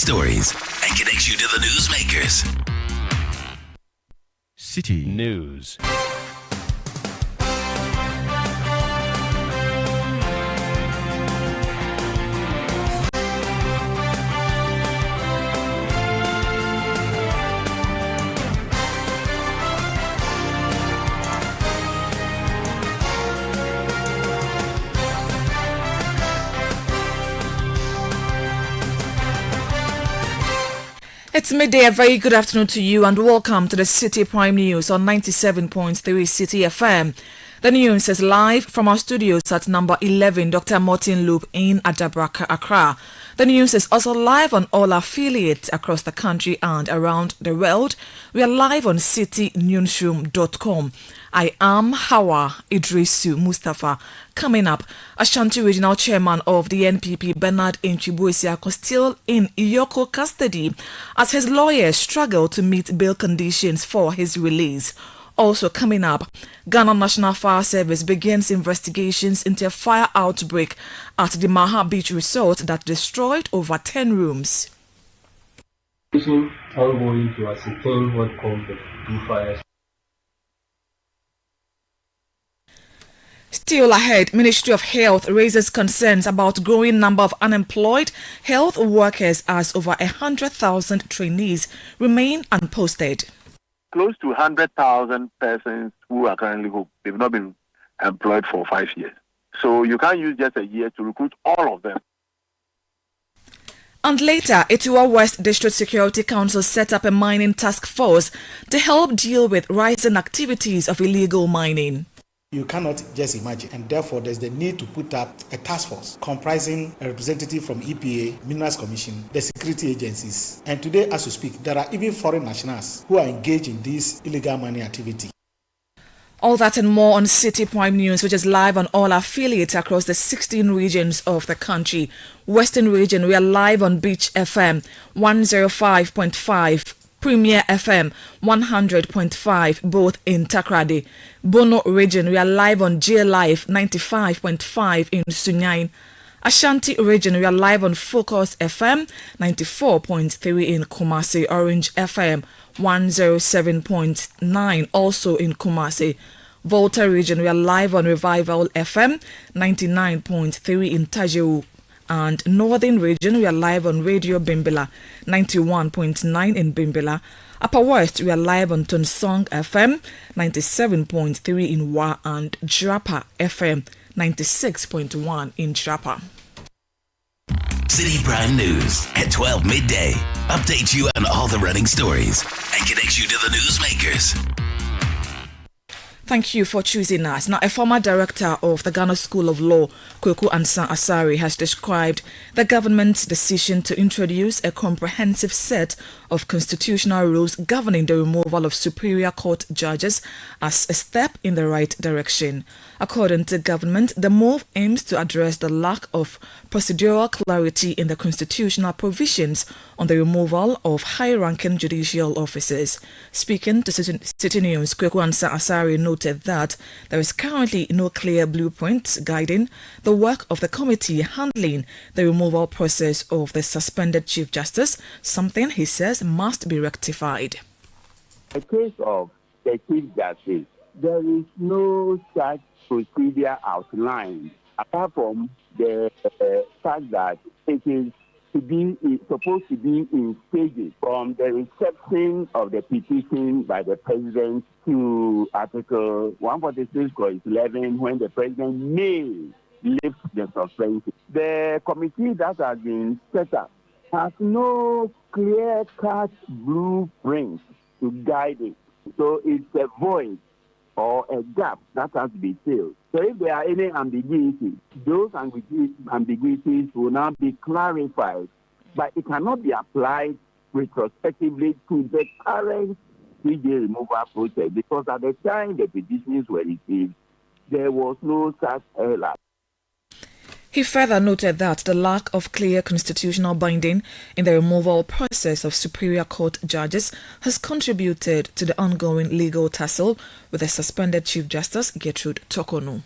stories and connects you to the newsmakers. Citi News. It's midday. A very good afternoon to you and welcome to the Citi Prime News on 97.3 Citi FM. The news is live from our studios at number 11 Dr. Martin Loop in Adabraka, Accra. The news is also live on all affiliates across the country and around the world. We are live on citinewsroom.com. I am Hawa Idrisu Mustafa. Coming up, Ashanti Regional Chairman of the NPP Bernard Nchibuesiako still in Iyoko custody as his lawyers struggle to meet bail conditions for his release. Also coming up, Ghana National Fire Service begins investigations into a fire outbreak at the Maha Beach Resort that destroyed over 10 rooms. Ongoing to ascertain what caused the two fires. Still ahead, Ministry of Health raises concerns about growing number of unemployed health workers as over 100,000 trainees remain unposted. Close to 100,000 persons who are currently they've not been employed for 5 years. So you can't use just a year to recruit all of them. And later, Etua West District Security Council set up a mining task force to help deal with rising activities of illegal mining. You cannot just imagine, and therefore there's the need to put up a task force comprising a representative from EPA, Minerals Commission, the security agencies. And today, as we speak, there are even foreign nationals who are engaged in this illegal mining activity. All that and more on Citi Prime News, which is live on all affiliates across the 16 regions of the country. Western region, we are live on Beach FM 105.5. Premier FM 100.5, both in Takrady. Bono region, we are live on J Live 95.5 in Sunyain. Ashanti region, we are live on Focus FM 94.3 in Kumasi. Orange FM 107.9 also in Kumasi. Volta region, we are live on Revival FM 99.3 in Tajau. And Northern region, we are live on Radio Bimbila 91.9 in Bimbila. Upper West, we are live on Tonsong FM 97.3 in Wa and Drapa FM 96.1 in Drapa. Citi Prime News at 12 midday. Updates you on all the running stories and connects you to the newsmakers. Thank you for choosing us. Now, a former director of the Ghana School of Law, Kweku Ansan Asari, has described the government's decision to introduce a comprehensive set of constitutional rules governing the removal of Superior Court judges as a step in the right direction. According to government, the move aims to address the lack of procedural clarity in the constitutional provisions on the removal of high-ranking judicial officers. Speaking to Citi News, Kweku Ansan Asari noted that there is currently no clear blueprint guiding the work of the committee handling the removal process of the suspended Chief Justice, something he says must be rectified. In the case of the Chief Justice, there is no such procedure outlined, apart from the fact that it is supposed to be in stages from the reception of the petition by the President to Article 146(11), when the President may lift the suspension. The committee that has been set up has no clear-cut blueprint to guide it. So it's a void or a gap that has to be filled. So if there are any ambiguities, those ambiguities will now be clarified, but it cannot be applied retrospectively to the current CJ removal process, because at the time the petitions were received, there was no such error. He further noted that the lack of clear constitutional binding in the removal process of Superior Court judges has contributed to the ongoing legal tussle with the suspended Chief Justice Gertrude Tokonu.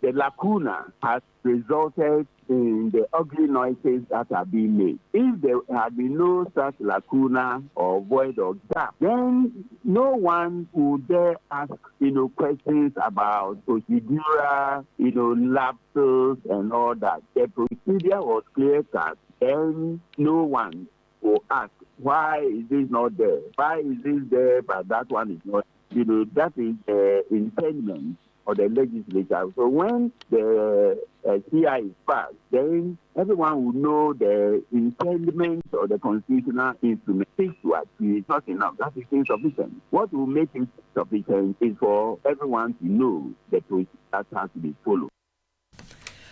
The lacuna has resulted in the ugly noises that are being made. If there had been no such lacuna or void or gap, then no one would dare ask, questions about procedural, lapses and all that. The procedure was clear-cut, and no one will ask, why is this not there? Why is this there, but that one is not? That is the intendment of the legislature. So when the CI is passed, then everyone will know the intendment of the constitutional instrument to achieve. It's not enough. That is insufficient. What will make it sufficient is for everyone to know the procedure that has to be followed.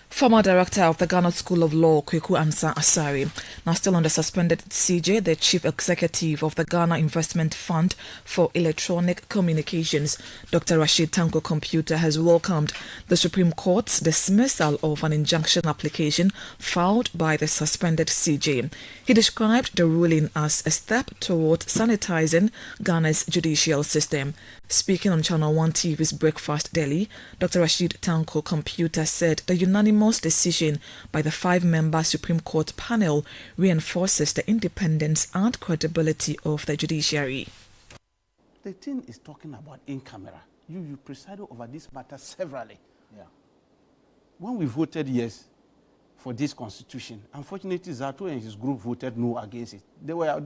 Former director of the Ghana School of Law, Kweku Ansa Asari, now still on the suspended CJ, the chief executive of the Ghana Investment Fund for Electronic Communications, Dr. Rashid Tanko Computer, has welcomed the Supreme Court's dismissal of an injunction application filed by the suspended CJ. He described the ruling as a step toward sanitizing Ghana's judicial system. Speaking on Channel 1 TV's Breakfast Daily, Dr. Rashid Tanko Computer said the unanimous decision by the 5-member Supreme Court panel reinforces the independence and credibility of the judiciary. The thing is talking about in camera. You presided over this matter severally. Yeah. When we voted yes for this constitution, unfortunately, Zato and his group voted no against it. They were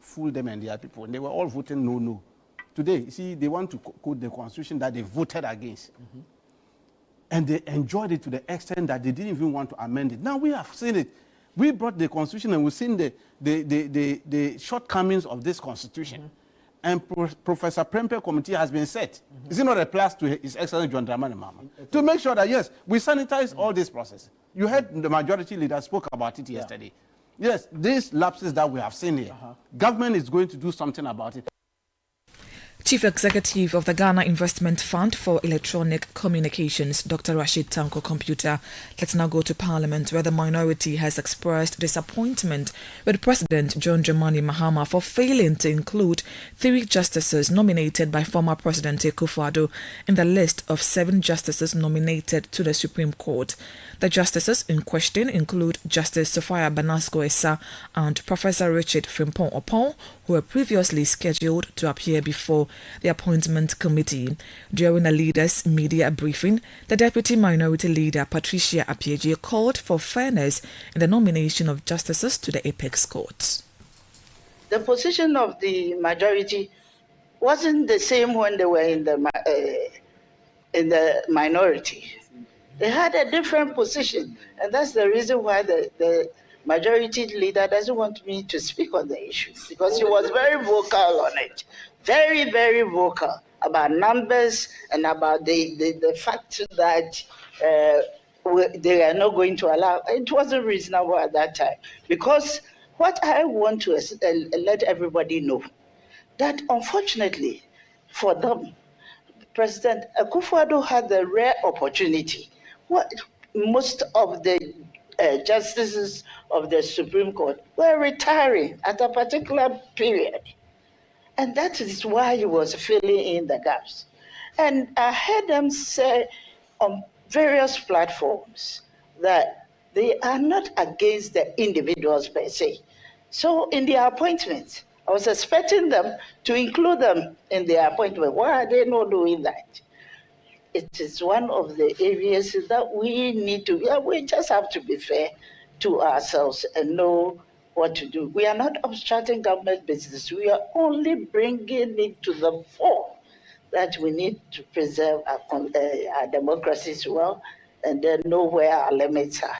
fool them and their people. They were all voting no. Today, you see, they want to quote the constitution that they voted against. Mm-hmm. And they enjoyed it to the extent that they didn't even want to amend it. Now we have seen it. We brought the constitution and we've seen the shortcomings of this constitution. Mm-hmm. And Professor Prempeh committee has been set. Mm-hmm. Is it not a plus to His Excellency John Dramani Mahama? To make sure that, yes, we sanitize all this process. You heard the majority leader spoke about it yesterday. Yes, these lapses that we have seen here, government is going to do something about it. Chief Executive of the Ghana Investment Fund for Electronic Communications, Dr. Rashid Tanko Computer. Let's now go to Parliament, where the minority has expressed disappointment with President John Dramani Mahama for failing to include 3 justices nominated by former President Akufo-Addo in the list of 7 justices nominated to the Supreme Court. The justices in question include Justice Sophia Banasco-Essa and Professor Richard Frimpong-Opon, who were previously scheduled to appear before the appointment committee. During the leaders' media briefing, the deputy minority leader Patricia Appiagyei called for fairness in the nomination of justices to the apex courts. The position of the majority wasn't the same when they were in the minority. They had a different position, and that's the reason why the majority leader doesn't want me to speak on the issue, because he was very vocal on it. Very, very vocal about numbers and about the fact that they are not going to allow. It wasn't reasonable at that time, because what I want to let everybody know, that unfortunately for them, President Akufo-Addo had the rare opportunity. Most of the justices of the Supreme Court were retiring at a particular period. And that is why he was filling in the gaps. And I heard them say on various platforms that they are not against the individuals per se. So in their appointments, I was expecting them to include them in their appointment. Why are they not doing that? It is one of the areas that we need to, we just have to be fair to ourselves and know what to do. We are not obstructing government business. We are only bringing it to the fore that we need to preserve our democracy as well, and then know where our limits are.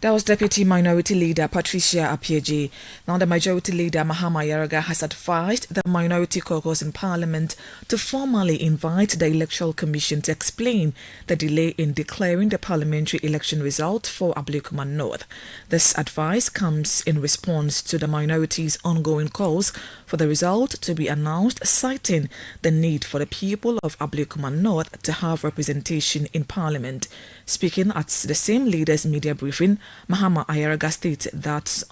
That was Deputy Minority Leader Patricia Appiagyei. Now the Majority Leader Mahama Yaraga has advised the Minority Caucus in Parliament to formally invite the Electoral Commission to explain the delay in declaring the parliamentary election result for Ablekuma North. This advice comes in response to the minority's ongoing calls for the result to be announced, citing the need for the people of Ablekuma North to have representation in Parliament. Speaking at the same leaders' media briefing, Mahama Ayaraga stated that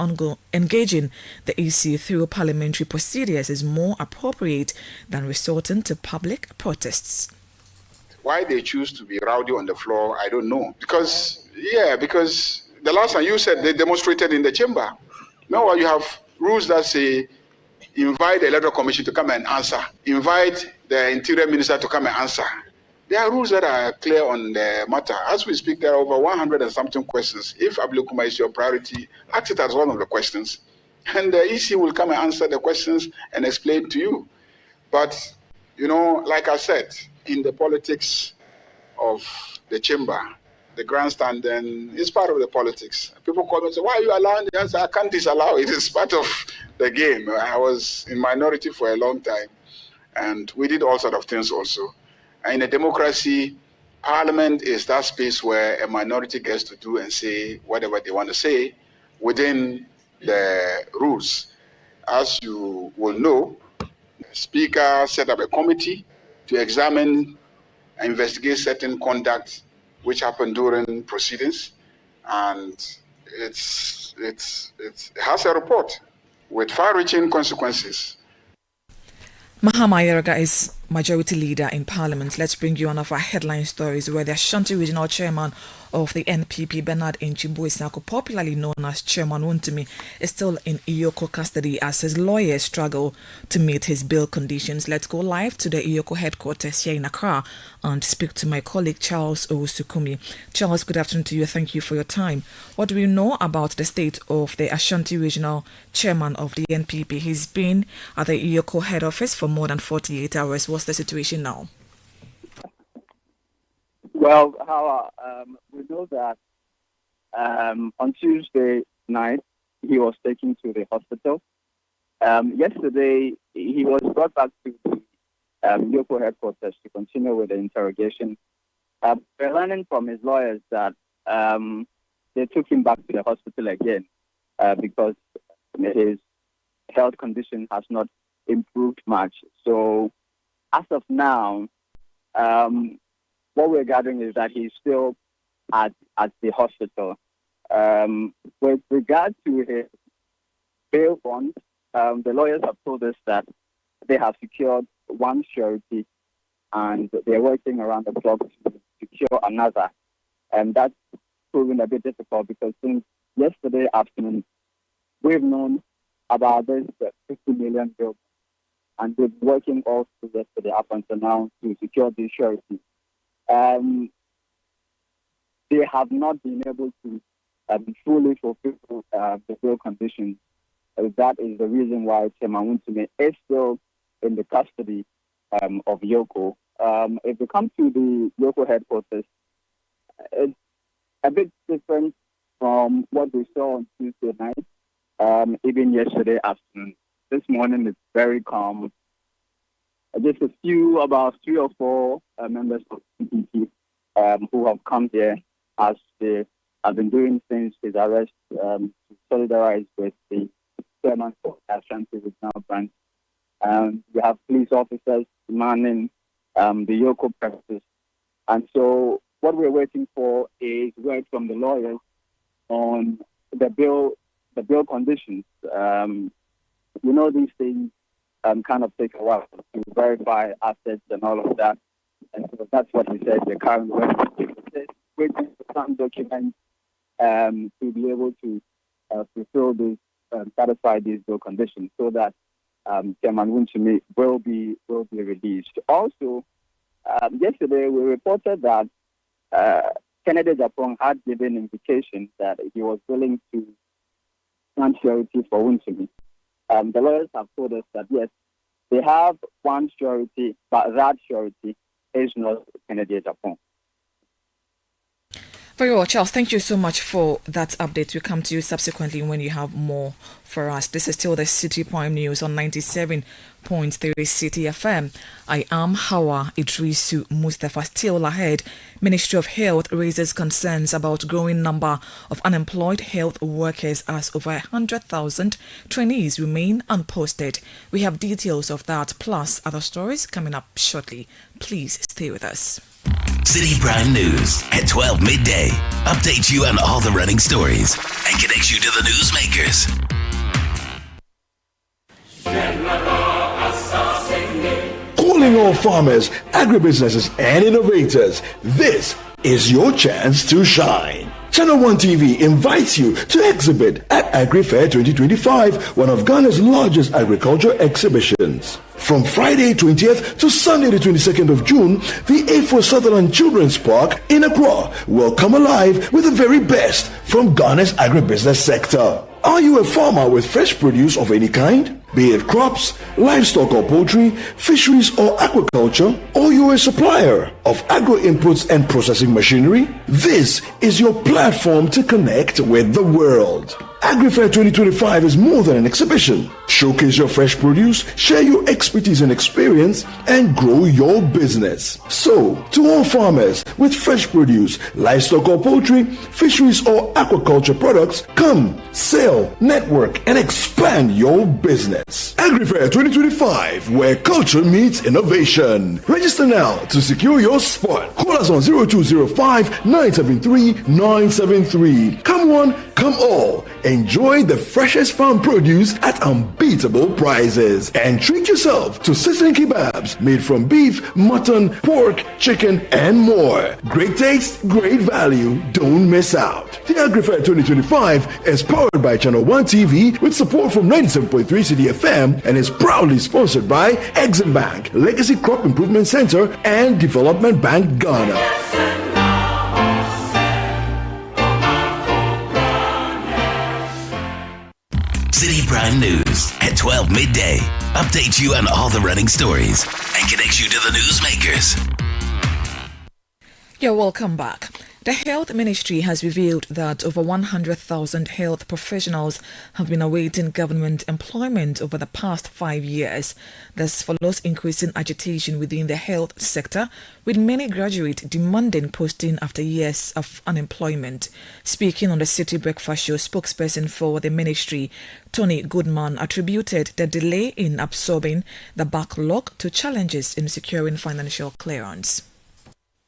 engaging the EC through parliamentary procedures is more appropriate than resorting to public protests. Why they choose to be rowdy on the floor, I don't know. Because Yeah, because the last time you said they demonstrated in the chamber. Now you have rules that say invite the Electoral Commission to come and answer. Invite the Interior Minister to come and answer. There are rules that are clear on the matter. As we speak, there are over 100 and something questions. If Ablekuma is your priority, ask it as one of the questions. And the EC will come and answer the questions and explain to you. But, like I said, in the politics of the chamber, the grandstand then is part of the politics. People call me and say, why are you allowing the answer? I can't disallow it. It's part of the game. I was in minority for a long time, and we did all sorts of things also. And in a democracy, Parliament is that space where a minority gets to do and say whatever they want to say within the rules. As you will know, the Speaker set up a committee to examine and investigate certain conduct which happened during proceedings, and it has a report with far-reaching consequences. Mahama Ayeraga is Majority Leader in Parliament. Let's bring you one of our headline stories where the Ashanti Regional Chairman of the NPP, Bernard Nchimbu-Isako, popularly known as Chairman Wontumi, is still in Iyoko custody as his lawyers struggle to meet his bail conditions. Let's go live to the Iyoko headquarters here in Accra and speak to my colleague Charles Owusukumi. Charles, good afternoon to you. Thank you for your time. What do we know about the state of the Ashanti Regional Chairman of the NPP? He's been at the Iyoko head office for more than 48 hours. What's the situation now? Well, we know that on Tuesday night, he was taken to the hospital. Yesterday, he was brought back to the Yoko headquarters to continue with the interrogation. We're learning from his lawyers that they took him back to the hospital again because his health condition has not improved much. So, as of now, what we're gathering is that he's still at the hospital. With regard to his bail bond, the lawyers have told us that they have secured one surety and they're working around the clock to secure another. And that's proven a bit difficult because since yesterday afternoon, we've known about this 50 million bill. And we've been working all through yesterday up until now to secure these sureties. They have not been able to fully fulfill the bail conditions. That is the reason why Chairman Wontumi is still in the custody of Yoko. If we come to the Yoko headquarters, it's a bit different from what we saw on Tuesday night, even yesterday afternoon. This morning it's very calm. Just a few, about 3 or 4 members of CTT who have come here as they have been doing since his arrest to solidarize with the chairman of Ashanti Regional Branch. We have police officers manning the Yoko premises. And so what we're waiting for is word from the lawyers on the bail conditions. These things kind of take a while to verify assets and all of that. And so that's what we said, the current waiting for some documents to be able to fulfill these, satisfy these bail conditions so that Chairman Wontumi will be released. Also, yesterday we reported that Kennedy Japong had given indication that he was willing to grant surety for Wontumi. The lawyers have told us that, yes, they have one surety, but that surety is not Kennedy Japong. Very well, Charles. Thank you so much for that update. We'll come to you subsequently when you have more for us. This is still the City Prime News on 97.3 Citi FM. I am Hawa Idrisu Mustafa. Still ahead, Ministry of Health raises concerns about growing number of unemployed health workers as over 100,000 trainees remain unposted. We have details of that plus other stories coming up shortly. Please stay with us. Citi Prime News at 12 midday. Update you on all the running stories and connects you to the newsmakers. Calling all farmers, agribusinesses, and innovators, this is your chance to shine. Channel 1 TV invites you to exhibit at AgriFair 2025, one of Ghana's largest agriculture exhibitions. From Friday 20th to Sunday the 22nd of June, the A4 Sutherland Children's Park in Accra will come alive with the very best from Ghana's agribusiness sector. Are you a farmer with fresh produce of any kind? Be it crops, livestock or poultry, fisheries or aquaculture, or you're a supplier of agro inputs and processing machinery? This is your platform to connect with the world. AgriFair 2025 is more than an exhibition. Showcase your fresh produce, share your expertise and experience, and grow your business. So, to all farmers with fresh produce, livestock or poultry, fisheries or aquaculture products, come, sell, network, and expand your business. AgriFair 2025, where culture meets innovation. Register now to secure your spot. Call us on 0205 973 973. Come one, come all. Enjoy the freshest farm produce at unbeatable prices. And treat yourself to sizzling kebabs made from beef, mutton, pork, chicken, and more. Great taste, great value. Don't miss out. The AgriFair 2025 is powered by Channel 1 TV with support from 97.3 Citi FM and is proudly sponsored by Exim Bank, Legacy Crop Improvement Center, and Development Bank Ghana. Citi Prime News at 12 midday. Update you on all the running stories and connect you to the newsmakers. You're welcome back. The Health Ministry has revealed that over 100,000 health professionals have been awaiting government employment over the past 5 years. This follows increasing agitation within the health sector, with many graduates demanding posting after years of unemployment. Speaking on the Citi Breakfast Show, spokesperson for the ministry, Tony Goodman, attributed the delay in absorbing the backlog to challenges in securing financial clearance.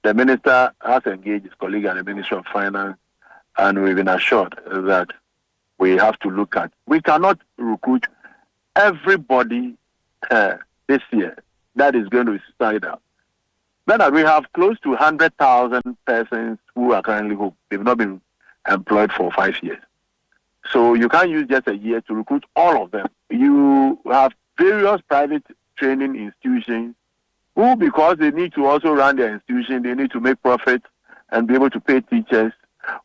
The minister has engaged his colleague at the Ministry of Finance, and we've been assured that we have to look at. We cannot recruit everybody this year that is going to be suicidal. Then we have close to 100,000 persons who are currently home. They've not been employed for 5 years. So you can't use just a year to recruit all of them. You have various private training institutions who, because they need to also run their institution, they need to make profit and be able to pay teachers,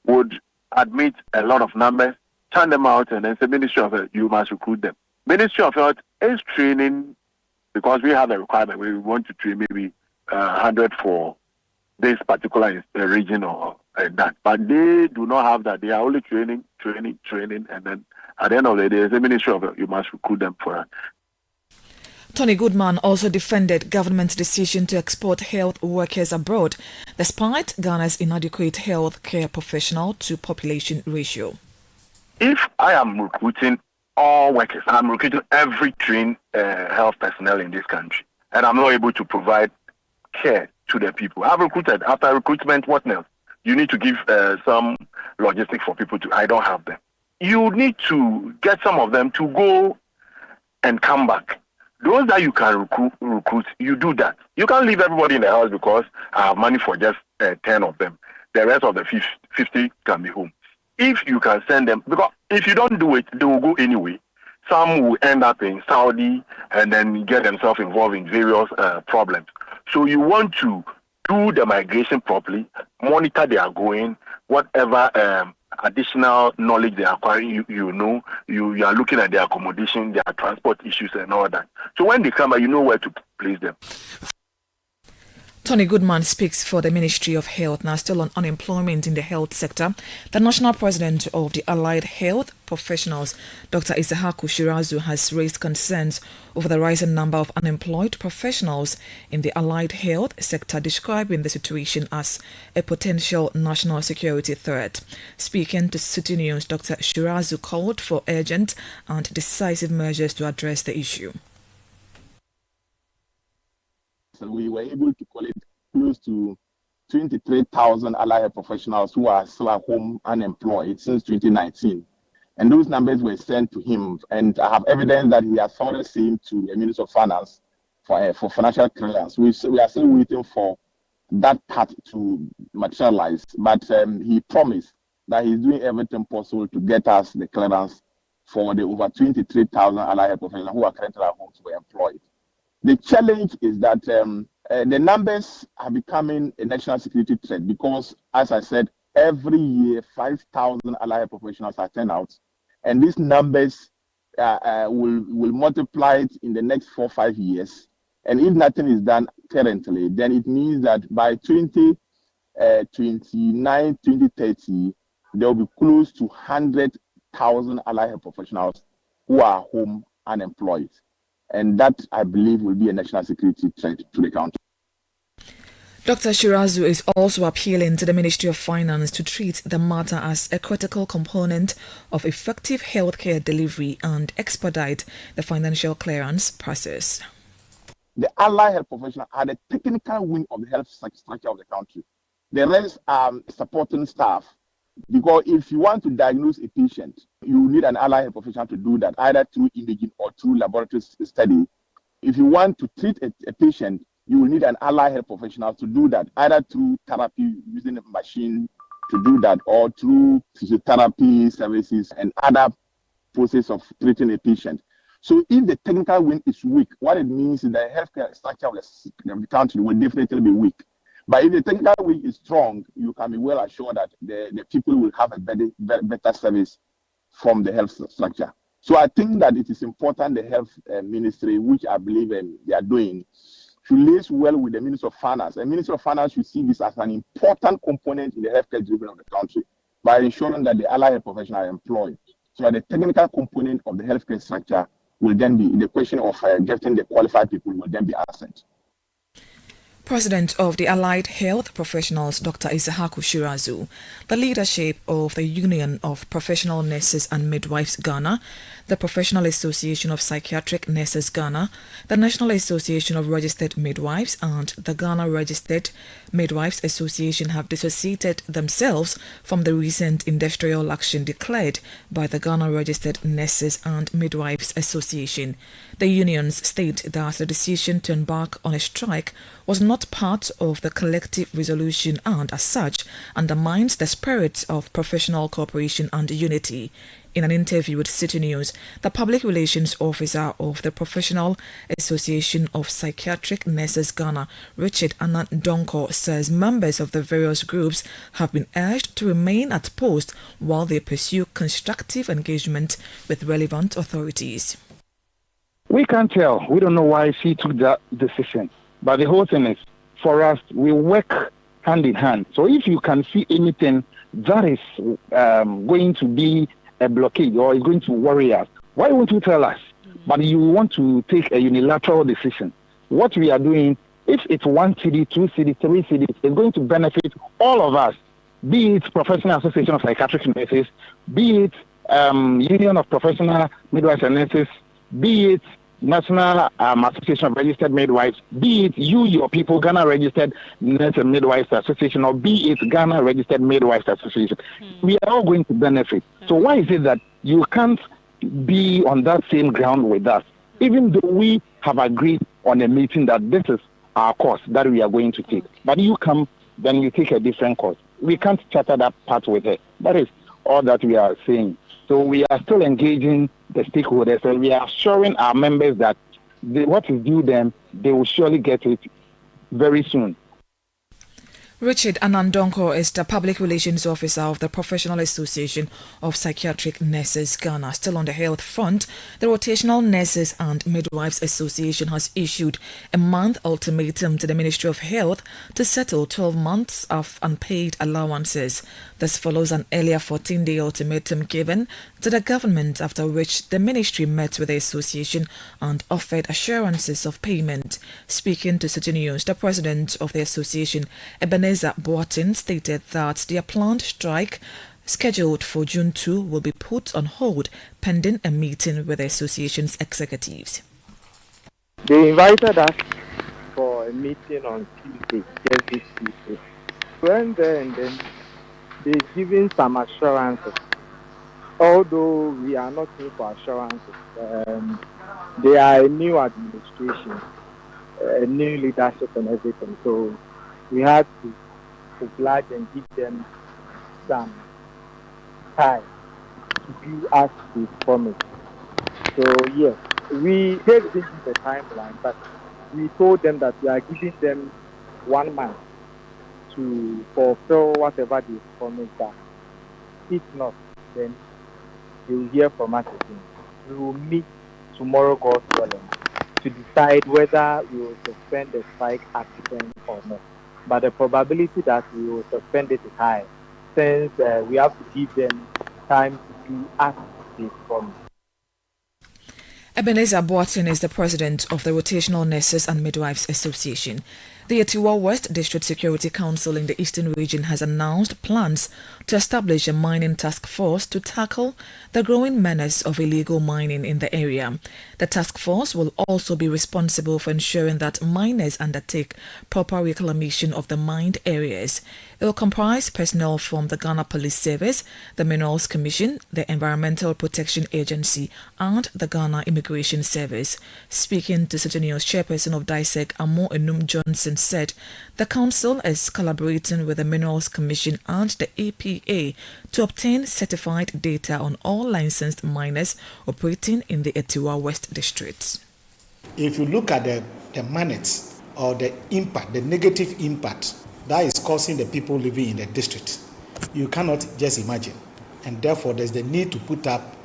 would admit a lot of numbers, turn them out, and then say, Ministry of Health, you must recruit them. Ministry of Health is training, because we have a requirement. We want to train maybe 100 for this particular region or that. But they do not have that. They are only training, and then at the end of the day, the Ministry of Health, you must recruit them for that. Tony Goodman also defended government's decision to export health workers abroad, despite Ghana's inadequate health care professional to population ratio. If I am recruiting all workers, I'm recruiting every trained health personnel in this country, and I'm not able to provide care to the people. I've recruited. After recruitment, what else? You need to give some logistics for people to. I don't have them. You need to get some of them to go and come back. Those that you can recruit, you do that. You can't leave everybody in the house because I have money for just 10 of them. The rest of the 50 can be home. If you can send them, because if you don't do it, they will go anyway. Some will end up in Saudi and then get themselves involved in various problems. So you want to do the migration properly, monitor their going, whatever additional knowledge they acquire, you are looking at their accommodation, their transport issues and all that. So when they come, you know where to place them. Tony Goodman speaks for the Ministry of Health. Now, still on unemployment in the health sector, the national president of the Allied Health Professionals, Dr. Isahaku Shirazu, has raised concerns over the rising number of unemployed professionals in the allied health sector, describing the situation as a potential national security threat. Speaking to Citi News, Dr. Shirazu called for urgent and decisive measures to address the issue. So we were able to collect close to 23,000 allied health professionals who are still at home unemployed since 2019. And those numbers were sent to him. And I have evidence that he has forwarded the same to the Minister of Finance for financial clearance. We are still waiting for that part to materialize. But he promised that he's doing everything possible to get us the clearance for the over 23,000 allied health professionals who are currently at home to be employed. The challenge is that the numbers are becoming a national security threat because, as I said, every year 5,000 allied health professionals are turned out, and these numbers will multiply it in the next 4 or 5 years. And if nothing is done currently, then it means that by 2029, 2030, there will be close to 100,000 allied health professionals who are home unemployed. And that, I believe, will be a national security threat to the country. Dr. Shirazu is also appealing to the Ministry of Finance to treat the matter as a critical component of effective healthcare delivery and expedite the financial clearance process. The allied health professionals are the technical wing of the health structure of the country. The rest are supporting staff. Because if you want to diagnose a patient, you need an allied health professional to do that, either through imaging or through laboratory study. If you want to treat a patient, you will need an allied health professional to do that, either through therapy using a machine to do that, or through physiotherapy services and other process of treating a patient. So if the technical wing is weak, what it means is the healthcare structure of the country will definitely be weak. But if the technical wing is strong, you can be well assured that the people will have a better service from the health structure. So I think that it is important the health ministry, which I believe they are doing, should liaise well with the Ministry of Finance. The Ministry of Finance should see this as an important component in the healthcare delivery of the country by ensuring that the allied health professionals are employed. So that the technical component of the healthcare structure will then be, the question of getting the qualified people will then be answered. President of the Allied Health Professionals, Dr. Isahaku Shirazu, the leadership of the Union of Professional Nurses and Midwives Ghana, the Professional Association of Psychiatric Nurses Ghana, the National Association of Registered Midwives, and the Ghana Registered Midwives Association have dissociated themselves from the recent industrial action declared by the Ghana Registered Nurses and Midwives Association. The unions state that the decision to embark on a strike was not part of the collective resolution and, as such, undermines the spirit of professional cooperation and unity. In an interview with Citi News, the public relations officer of the Professional Association of Psychiatric Nurses Ghana, Richard Anandonko, says members of the various groups have been urged to remain at post while they pursue constructive engagement with relevant authorities. We can't tell. We don't know why she took that decision. But the whole thing is, for us, we work hand in hand. So if you can see anything that is going to be a blockade or is going to worry us, why won't you tell us? But you want to take a unilateral decision. What we are doing, if it's 1 city, 2 cities, 3 cities, it's going to benefit all of us, be it Professional Association of Psychiatric Nurses, be it Union of Professional Midwives and Nurses, be it National Association of Registered Midwives, be it your people, Ghana Registered Nurse and Midwives Association, or be it Ghana Registered Midwives Association. We are all going to benefit. So why is it that you can't be on that same ground with us, even though we have agreed on a meeting that this is our course that we are going to take? But you come, then you take a different course. We can't charter that part with it. That is all that we are saying. So we are still engaging the stakeholders, and we are assuring our members that what is due them, they will surely get it very soon. Richard Anandonko is the Public Relations Officer of the Professional Association of Psychiatric Nurses Ghana. Still on the health front, the Rotational Nurses and Midwives Association has issued a month ultimatum to the Ministry of Health to settle 12 months of unpaid allowances. This follows an earlier 14-day ultimatum given to the government, after which the ministry met with the association and offered assurances of payment. Speaking to Citi News, the president of the association, Ebenezer Boatin, stated that their planned strike, scheduled for June 2, will be put on hold pending a meeting with the association's executives. They invited us for a meeting on Tuesday, just this Tuesday. We went there and then they've given some assurances. Although we are not looking for assurances, they are a new administration, a new leadership and everything. So we had to oblige and give them some time to do as they promised. So yes, we gave them the timeline, but we told them that we are giving them 1 month to fulfill whatever they promised us. If not, then they will hear from us again. We will meet tomorrow, God willing, to decide whether we will suspend the strike action or not. But the probability that we will suspend it is high, since we have to give them time to do as they promised. Ebenezer Boatin is the president of the Rotational Nurses and Midwives Association. The Etiwa West District Security Council in the Eastern Region has announced plans to establish a mining task force to tackle the growing menace of illegal mining in the area. The task force will also be responsible for ensuring that miners undertake proper reclamation of the mined areas. It will comprise personnel from the Ghana Police Service, the Minerals Commission, the Environmental Protection Agency, and the Ghana Immigration Service. Speaking to Citi News, Chairperson of DISEC, Amo Enum Johnson, said the council is collaborating with the Minerals Commission and the APA to obtain certified data on all licensed miners operating in the Etiwa West District. If you look at the minutes or the impact, the negative impact that is causing the people living in the district, you cannot just imagine. And therefore, there's the need to put up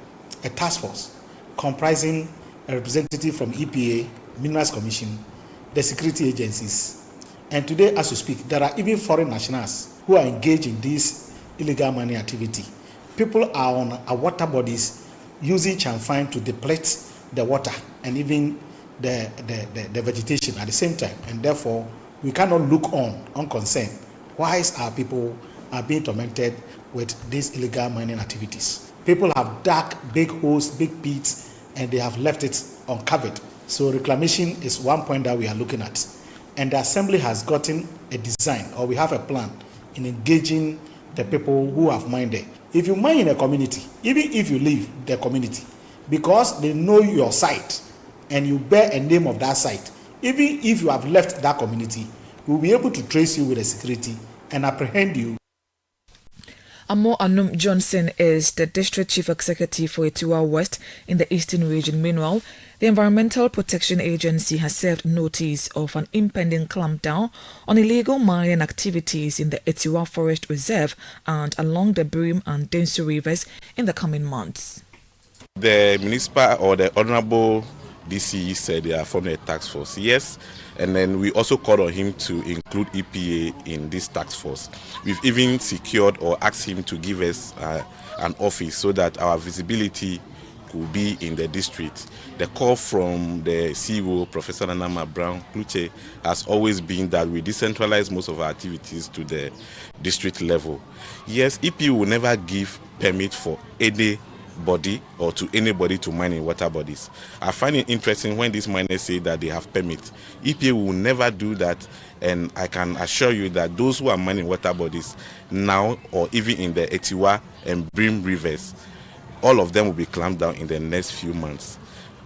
a task force comprising a representative from EPA, Minerals Commission, the security agencies. And today, as we speak, there are even foreign nationals who are engaged in this illegal mining activity. People are on our water bodies using chamfine to deplete the water and even the vegetation at the same time. And therefore, we cannot look on unconcerned whilst our people are being tormented with these illegal mining activities. People have dug big holes, big pits, and they have left it uncovered. So reclamation is one point that we are looking at. And the assembly has gotten a design, or we have a plan in engaging the people who have mined there. If you mine in a community, even if you leave the community, because they know your site and you bear a name of that site, even if you have left that community, we'll be able to trace you with the security and apprehend you. Amo Anum Johnson is the District Chief Executive for Etiwa West in the Eastern Region. Meanwhile, the Environmental Protection Agency has served notice of an impending clampdown on illegal mining activities in the Etiwa Forest Reserve and along the Brim and Densu rivers in the coming months. The municipal or the honorable DC said they are forming a task force. Yes. And then we also called on him to include EPA in this task force. We've even secured or asked him to give us an office so that our visibility could be in the district. The call from the CEO, Professor Nanama Brown-Kluche, has always been that we decentralize most of our activities to the district level. Yes, EPA will never give permit for any body or to anybody to mine in water bodies. I find it interesting when these miners say that they have permit. EPA will never do that, and I can assure you that those who are mining water bodies now or even in the Etiwa and Brim rivers, all of them will be clamped down in the next few months.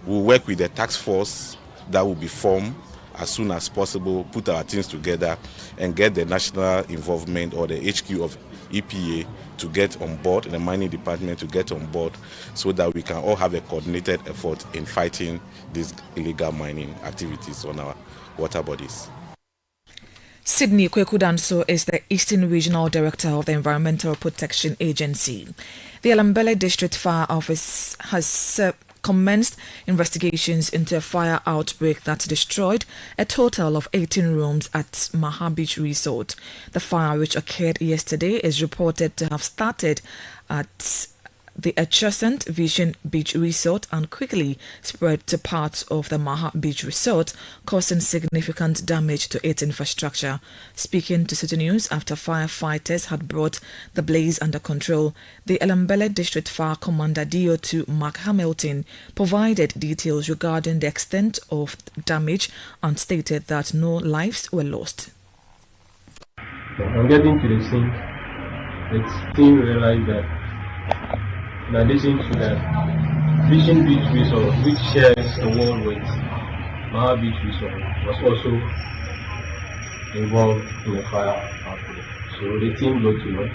We'll work with the task force that will be formed as soon as possible, put our teams together and get the national involvement or the HQ of EPA to get on board, the mining department to get on board, so that we can all have a coordinated effort in fighting these illegal mining activities on our water bodies. Sydney Kwekudanso is the Eastern Regional Director of the Environmental Protection Agency. The Alambele District Fire Office has commenced investigations into a fire outbreak that destroyed a total of 18 rooms at Maha Beach Resort. The fire, which occurred yesterday, is reported to have started at the adjacent Vision Beach Resort and quickly spread to parts of the Maha Beach Resort, causing significant damage to its infrastructure. Speaking to Citi News after firefighters had brought the blaze under control, the Alambele District Fire Commander DO2 Mark Hamilton provided details regarding the extent of damage and stated that no lives were lost. On getting to the scene, the team realized that in addition to that, Vision Beach Resort, which shares a wall with Maha Beach Resort, was also involved in a fire outbreak. So the team got to know.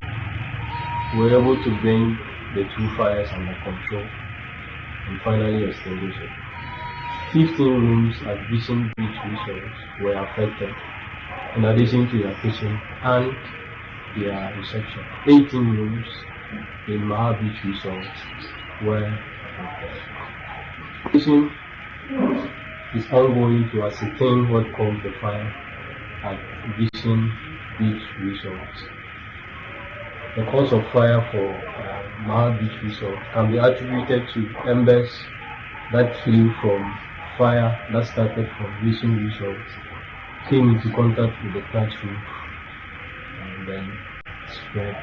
We were able to bring the two fires under control and finally extinguish it. 15 rooms at Vision Beach Resort were affected, in addition to their kitchen and their reception. 18 rooms in Maha Beach Resort were affected. Vision is ongoing to ascertain what caused the fire at Vision Beach Resort. The cause of fire for Maha Beach Resort can be attributed to embers that flew from fire that started from Vision Resort, came into contact with the thatch roof, and then spread.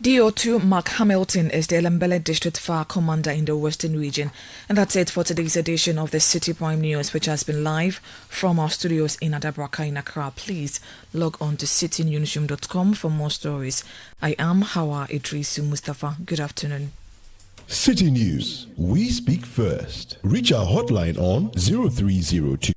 DO2 Mark Hamilton is the Elembele District Fire Commander in the Western Region. And that's it for today's edition of the City Prime News, which has been live from our studios in Adabraka in Accra. Please log on to citynewsroom.com for more stories. I am Hawa Idrisu Mustafa. Good afternoon. City News. We speak first. Reach our hotline on 0302